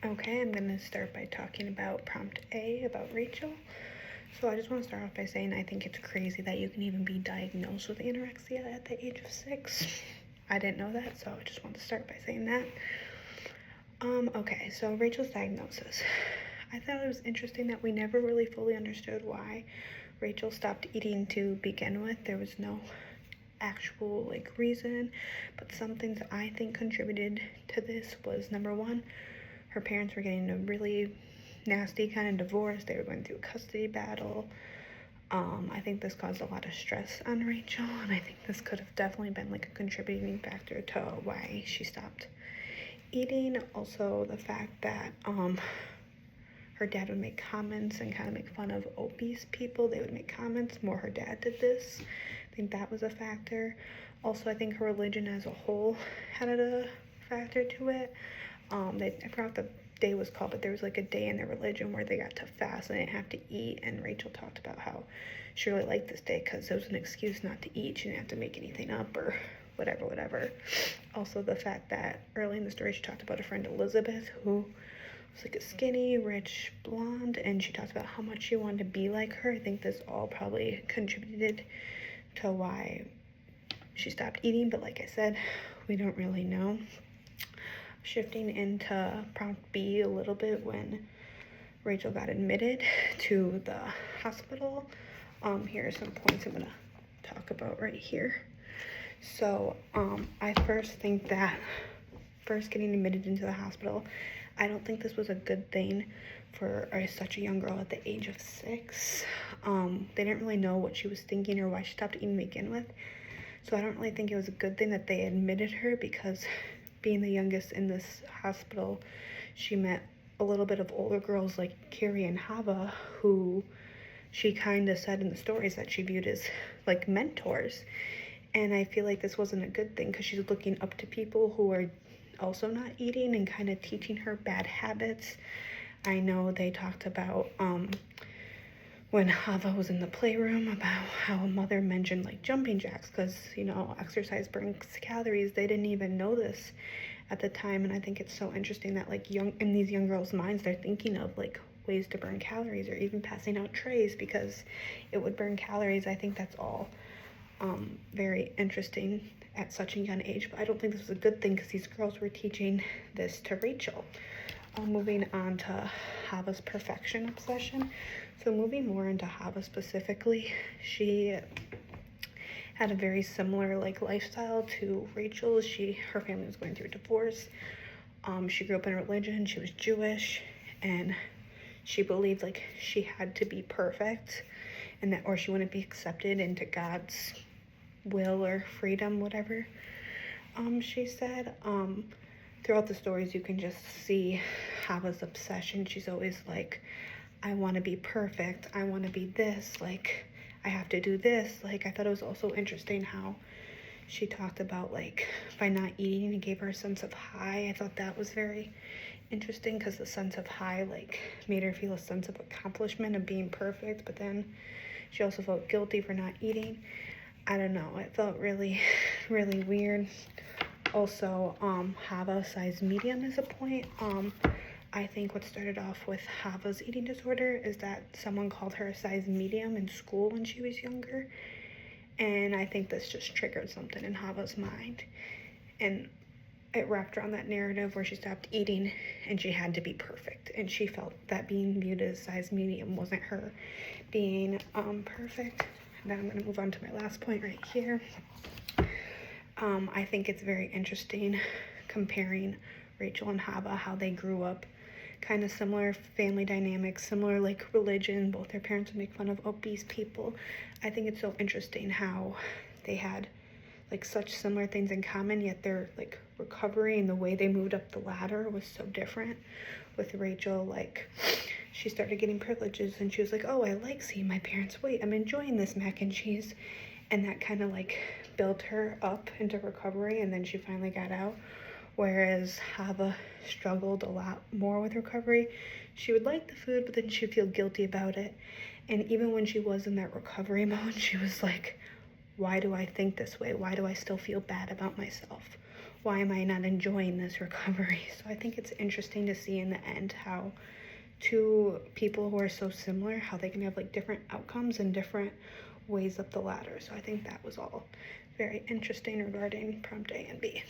Okay, I'm going to start by talking about prompt A, about Rachel. So I just want to start off by saying I think it's crazy that you can even be diagnosed with anorexia at the age of 6. I didn't know that, so I just want to start by saying that. Okay, so Rachel's diagnosis. I thought it was interesting that we never really fully understood why Rachel stopped eating to begin with. There was no actual reason, but some things I think contributed to this was, number one, her parents were getting a really nasty kind of divorce. They were going through a custody battle. I think this caused a lot of stress on Rachel, and I think this could have definitely been a contributing factor to why she stopped eating. Also, the fact that her dad would make comments and kind of make fun of obese people. They would make comments. More her dad did this. I think that was a factor. Also, I think her religion as a whole had a factor to it. I forgot what the day was called, but there was a day in their religion where they got to fast and they didn't have to eat, and Rachel talked about how she really liked this day because it was an excuse not to eat. She didn't have to make anything up or whatever. Also, the fact that early in the story she talked about a friend, Elizabeth, who was a skinny, rich blonde, and she talked about how much she wanted to be like her. I think this all probably contributed to why she stopped eating, but like I said, we don't really know. Shifting into prompt B a little bit, when Rachel got admitted to the hospital, here are some points I'm going to talk about right here. So I first think that getting admitted into the hospital, I don't think this was a good thing for such a young girl at the age of 6. They didn't really know what she was thinking or why she stopped eating to begin with. So I don't really think it was a good thing that they admitted her, because being the youngest in this hospital, she met a little bit of older girls like Carrie and Hava, who she kind of said in the stories that she viewed as mentors. And I feel like this wasn't a good thing, because she's looking up to people who are also not eating and kind of teaching her bad habits. I know they talked about when Hava was in the playroom about how a mother mentioned jumping jacks, because exercise burns calories. They didn't even know this at the time, and I think it's so interesting that in these young girls' minds, they're thinking of ways to burn calories, or even passing out trays because it would burn calories. I think that's all very interesting at such a young age, but I don't think this was a good thing, because these girls were teaching this to Rachel. Moving on to Hava's perfection obsession. So moving more into Hava specifically, she had a very similar lifestyle to Rachel. Her family was going through a divorce. She grew up in religion. She was Jewish, and she believed she had to be perfect, and that, or she wouldn't be accepted into God's will or freedom, whatever she said. Throughout the stories, you can just see Hava's obsession. She's always I want to be perfect. I want to be this. I have to do this. I thought it was also interesting how she talked about by not eating, it gave her a sense of high. I thought that was very interesting, because the sense of high made her feel a sense of accomplishment of being perfect, but then she also felt guilty for not eating. I don't know. It felt really, really weird. Also, Hava size medium is a point. I think what started off with Hava's eating disorder is that someone called her a size medium in school when she was younger. And I think this just triggered something in Hava's mind. And it wrapped around that narrative where she stopped eating and she had to be perfect. And she felt that being viewed as size medium wasn't her being perfect. Now I'm going to move on to my last point right here. I think it's very interesting comparing Rachel and Hava, how they grew up, kind of similar family dynamics, similar religion. Both their parents would make fun of obese people. I think it's so interesting how they had such similar things in common, yet their recovery and the way they moved up the ladder was so different. With Rachel, she started getting privileges and she was oh, I like seeing my parents wait, I'm enjoying this mac and cheese, and that kind of built her up into recovery, and then she finally got out. Whereas Hava struggled a lot more with recovery. She would like the food, but then she'd feel guilty about it. And even when she was in that recovery mode, she was why do I think this way? Why do I still feel bad about myself? why am I not enjoying this recovery? So I think it's interesting to see in the end how two people who are so similar, how they can have like different outcomes and different ways up the ladder. So I think that was all very interesting regarding prompt A and B.